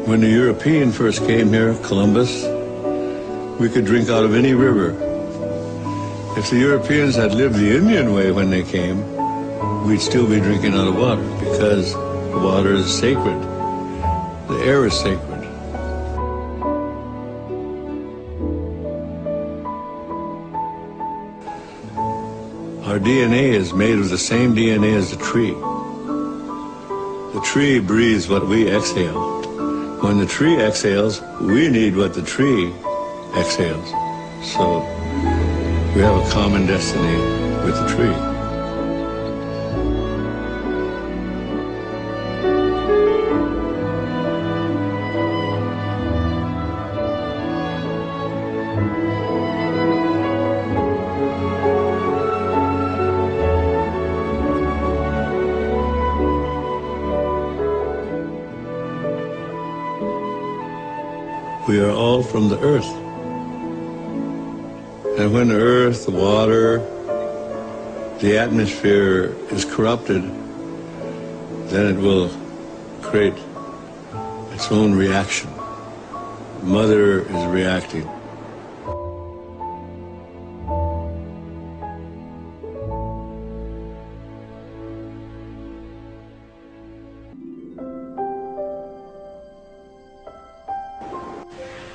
When the European first came here, Columbus, we could drink out of any river. If the Europeans had lived the Indian way when they came, we'd still be drinking out of water because the water is sacred. The air is sacred. Our DNA is made of the same DNA as the tree. The tree breathes what we exhale. When the tree exhales, we need what the tree exhales. So we have a common destiny with the tree. We are all from the earth. And when the earth, the water, the atmosphere is corrupted, then it will create its own reaction. Mother is reacting.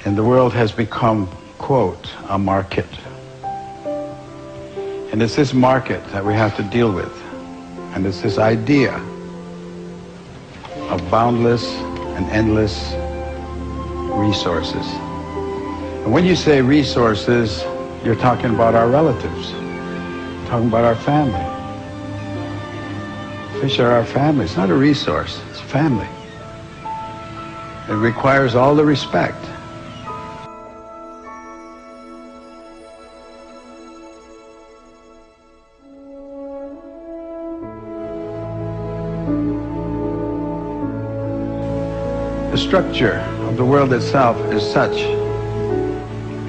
And the world has become, quote, a market. And it's this market that we have to deal with. And it's this idea of boundless and endless resources. And when you say resources, you're talking about our relatives, talking about our family. Fish are our family. It's not a resource, it's family. It requires all the respect. The structure of the world itself is such.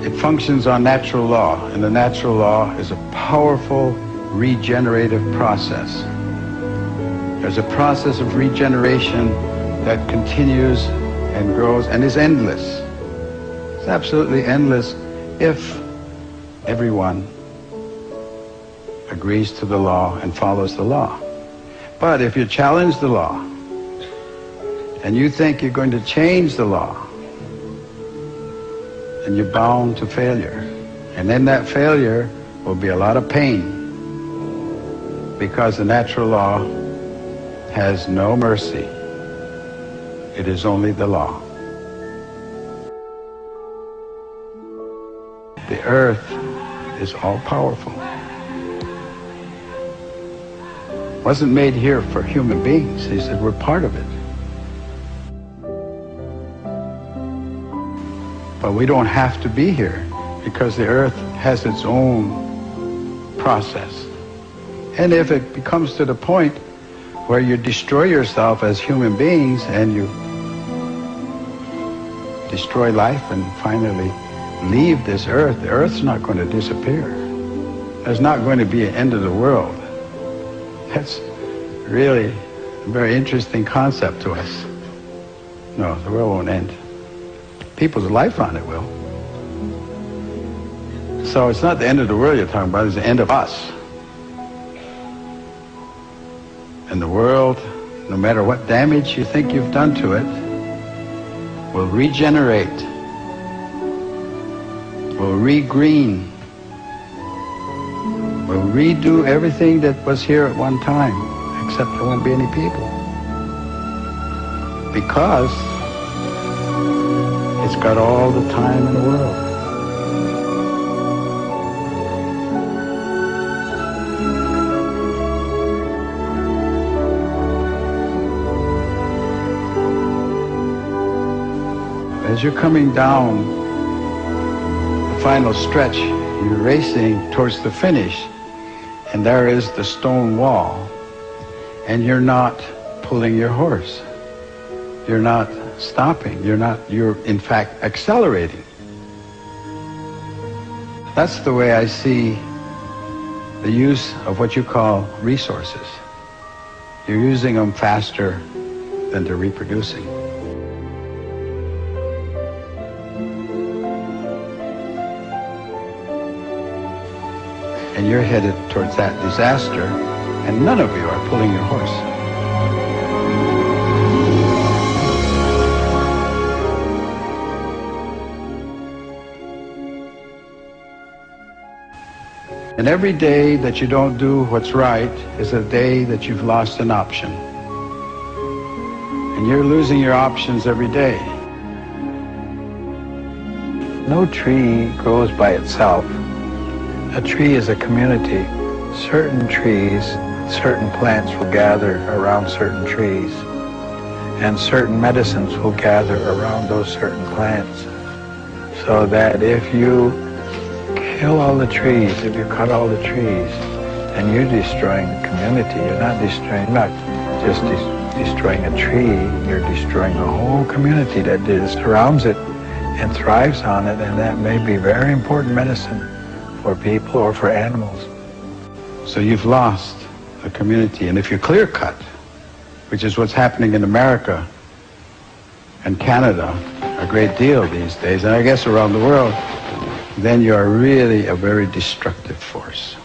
It functions on natural law, and the natural law is a powerful regenerative process. There's a process of regeneration that continues and grows and is endless. It's absolutely endless if everyone agrees to the law and follows the law. But if you challenge the law, and you think you're going to change the law, then you're bound to failure. And in that failure will be a lot of pain, because the natural law has no mercy. It is only the law. The earth is all-powerful. It wasn't made here for human beings. He said we're part of it. But we don't have to be here, because the earth has its own process. And if it becomes to the point where you destroy yourself as human beings and you destroy life and finally leave this earth, the earth's not going to disappear. There's not going to be an end of the world. That's really a very interesting concept to us. No, the world won't end. People's life on it will. So it's not the end of the world you're talking about, it's the end of us. And the world, no matter what damage you think you've done to it, will regenerate, will regreen, will redo everything that was here at one time, except there won't be any people. Because it's got all the time in the world. As you're coming down the final stretch, you're racing towards the finish, and there is the stone wall, and you're not pulling your horse. You're not stopping. You're in fact accelerating. That's the way I see the use of what you call resources. You're using them faster than they're reproducing. and you're headed towards that disaster, and none of you are pulling your horse. And every day that you don't do what's right is a day that you've lost an option. And you're losing your options every day. No tree grows by itself. A tree is a community. Certain trees, certain plants will gather around certain trees, and certain medicines will gather around those certain plants. So that if you kill all the trees, if you cut all the trees, then you're destroying the community. You're not just destroying a tree, you're destroying a whole community that surrounds it and thrives on it, and that may be very important medicine for people or for animals. So you've lost a community, and if you clear cut, which is what's happening in America and Canada a great deal these days, and I guess around the world, then you are really a very destructive force.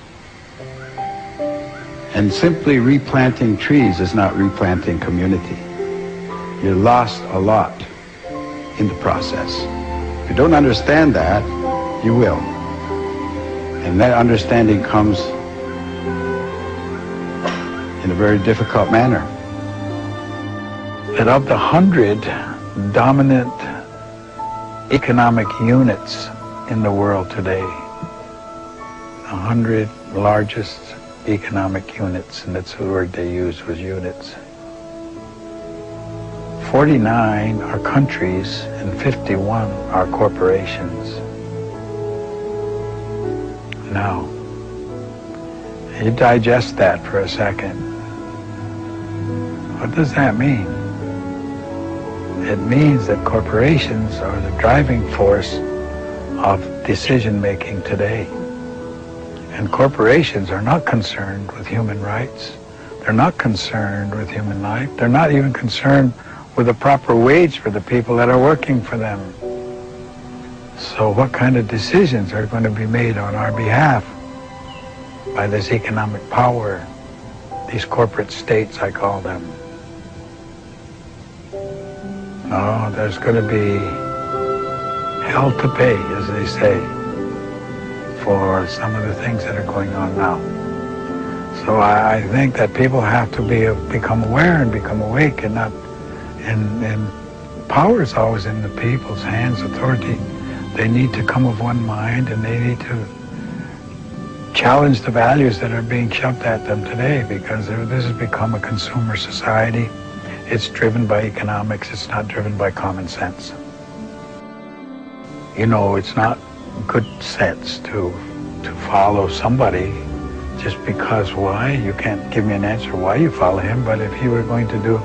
And simply replanting trees is not replanting community. You lost a lot in the process. If you don't understand that, you will. And that understanding comes in a very difficult manner. That of the 100 dominant economic units in the world today, 100 largest economic units, and that's the word they used, was units. 49 are countries and 51 are corporations. Now, you digest that for a second. What does that mean? It means that corporations are the driving force of decision-making today. And corporations are not concerned with human rights. They're not concerned with human life. They're not even concerned with a proper wage for the people that are working for them. So what kind of decisions are going to be made on our behalf by this economic power, these corporate states, I call them? Oh, there's going to be hell to pay, as they say, for some of the things that are going on now. So I think that people have to become aware and become awake, and not, and power is always in the people's hands, authority. They need to come of one mind, and they need to challenge the values that are being shoved at them today, because this has become a consumer society. It's driven by economics, it's not driven by common sense. You know, it's not good sense to follow somebody just because. Why? You can't give me an answer why you follow him, but if you were going to do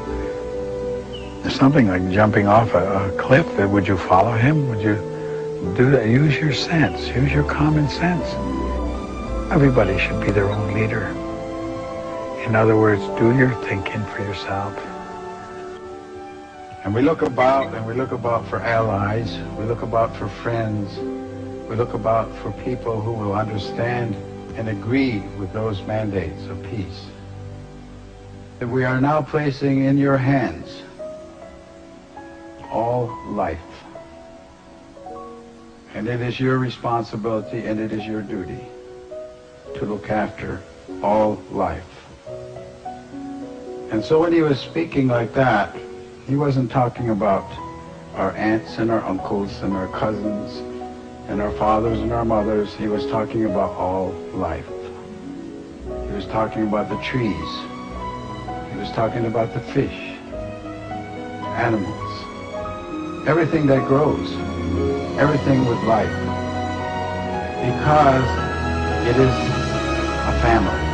something like jumping off a cliff, would you follow him? Would you do that? Use your sense, use your common sense. Everybody should be their own leader. In other words, do your thinking for yourself. And we look about, for allies, we look about for friends, we look about for people who will understand and agree with those mandates of peace. That we are now placing in your hands all life. And it is your responsibility and it is your duty to look after all life. And so when he was speaking like that, he wasn't talking about our aunts and our uncles and our cousins and our fathers and our mothers. He was talking about all life. He was talking about the trees. He was talking about the fish, animals, everything that grows, everything with life. Because it is a family.